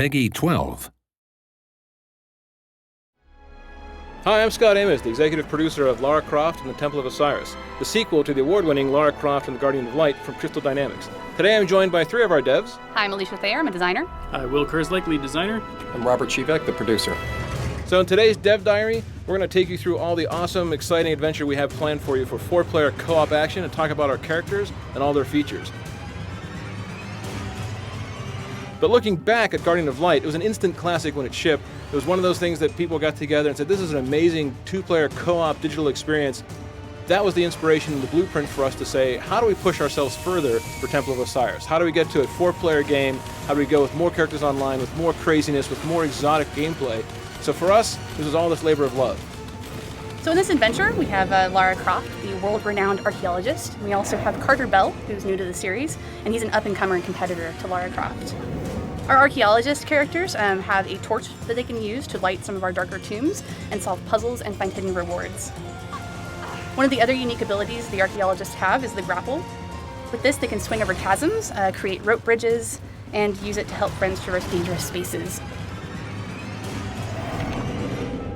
Peggy 12. Hi, I'm Scott Amos, the executive producer of Lara Croft and the Temple of Osiris, the sequel to the award-winning Lara Croft and the Guardian of Light from Crystal Dynamics. Today I'm joined by 3 of our devs. Hi, I'm Alicia Thayer, I'm a designer. Hi, Will Kerslake, lead designer. I'm Robert Chivek, the producer. So in today's Dev Diary, we're going to take you through all the awesome, exciting adventure we have planned for you for 4-player co-op action and talk about our characters and all their features. But looking back at Guardian of Light, it was an instant classic when it shipped. It was one of those things that people got together and said, this is an amazing 2-player co-op digital experience. That was the inspiration and the blueprint for us to say, how do we push ourselves further for Temple of Osiris? How do we get to a 4-player game? How do we go with more characters online, with more craziness, with more exotic gameplay? So for us, this was all this labor of love. So in this adventure, we have Lara Croft, the world-renowned archaeologist. We also have Carter Bell, who's new to the series, and he's an up-and-comer and competitor to Lara Croft. Our archaeologist characters have a torch that they can use to light some of our darker tombs and solve puzzles and find hidden rewards. One of the other unique abilities the archaeologists have is the grapple. With this, they can swing over chasms, create rope bridges, and use it to help friends traverse dangerous spaces.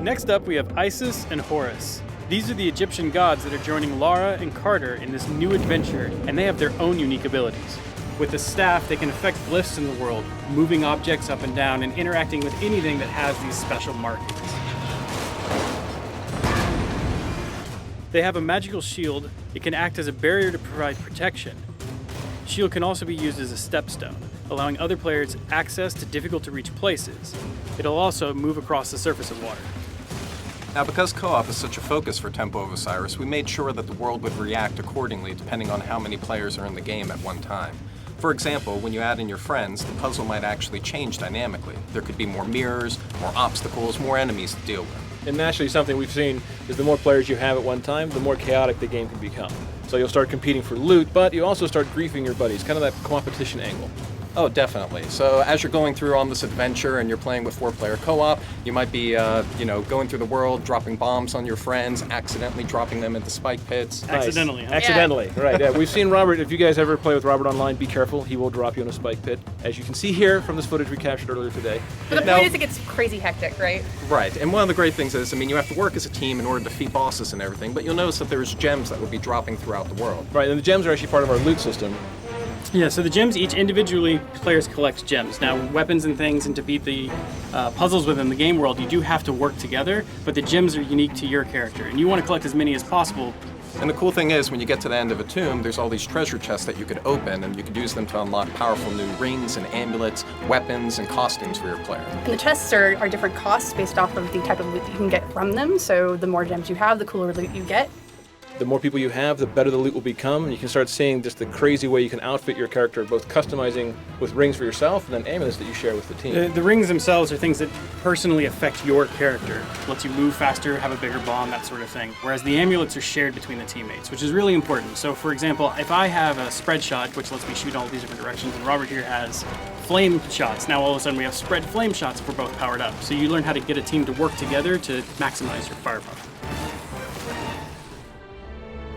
Next up, we have Isis and Horus. These are the Egyptian gods that are joining Lara and Carter in this new adventure, and they have their own unique abilities. With the staff, they can affect glyphs in the world, moving objects up and down and interacting with anything that has these special markings. They have a magical shield. It can act as a barrier to provide protection. The shield can also be used as a stepstone, allowing other players access to difficult-to-reach places. It'll also move across the surface of water. Now, because co-op is such a focus for Temple of Osiris, we made sure that the world would react accordingly depending on how many players are in the game at one time. For example, when you add in your friends, the puzzle might actually change dynamically. There could be more mirrors, more obstacles, more enemies to deal with. And naturally, something we've seen is the more players you have at one time, the more chaotic the game can become. So you'll start competing for loot, but you also start griefing your buddies, kind of that competition angle. Oh, definitely. So as you're going through on this adventure and you're playing with 4-player co-op, you might be, going through the world, dropping bombs on your friends, accidentally dropping them into spike pits. Nice. Accidentally, huh? Accidentally, right. Yeah, we've seen Robert. If you guys ever play with Robert online, be careful. He will drop you in a spike pit, as you can see here from this footage we captured earlier today. But the point is it gets crazy hectic, right? Right, and one of the great things is, you have to work as a team in order to defeat bosses and everything, but you'll notice that there's gems that will be dropping throughout the world. Right, and the gems are actually part of our loot system. Yeah, so the gems, each individually, players collect gems. Now, weapons and things, and to beat the puzzles within the game world, you do have to work together, but the gems are unique to your character, and you want to collect as many as possible. And the cool thing is, when you get to the end of a tomb, there's all these treasure chests that you could open, and you could use them to unlock powerful new rings and amulets, weapons, and costumes for your player. And the chests are different costs based off of the type of loot that you can get from them, so the more gems you have, the cooler loot you get. The more people you have, the better the loot will become, and you can start seeing just the crazy way you can outfit your character, both customizing with rings for yourself and then amulets that you share with the team. The rings themselves are things that personally affect your character. Lets you move faster, have a bigger bomb, that sort of thing. Whereas the amulets are shared between the teammates, which is really important. So for example, if I have a spread shot, which lets me shoot all these different directions, and Robert here has flame shots, now all of a sudden we have spread flame shots if we're both powered up. So you learn how to get a team to work together to maximize your firepower.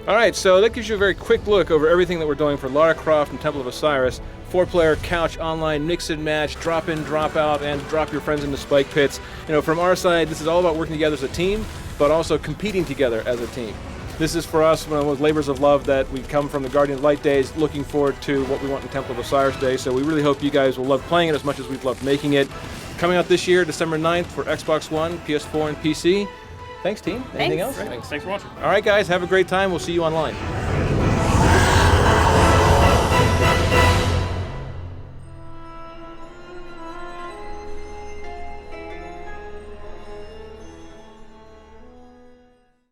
All right, so that gives you a very quick look over everything that we're doing for Lara Croft and Temple of Osiris. 4-player couch online, mix and match, drop in, drop out, and drop your friends into spike pits. From our side, this is all about working together as a team, but also competing together as a team. This is for us one of those labors of love that we come from the Guardian of Light days, looking forward to what we want in Temple of Osiris Day. So we really hope you guys will love playing it as much as we've loved making it. Coming out this year, December 9th for Xbox One, PS4, and PC. Thanks, team. Anything else? Thanks for watching. All right, guys, have a great time. We'll see you online.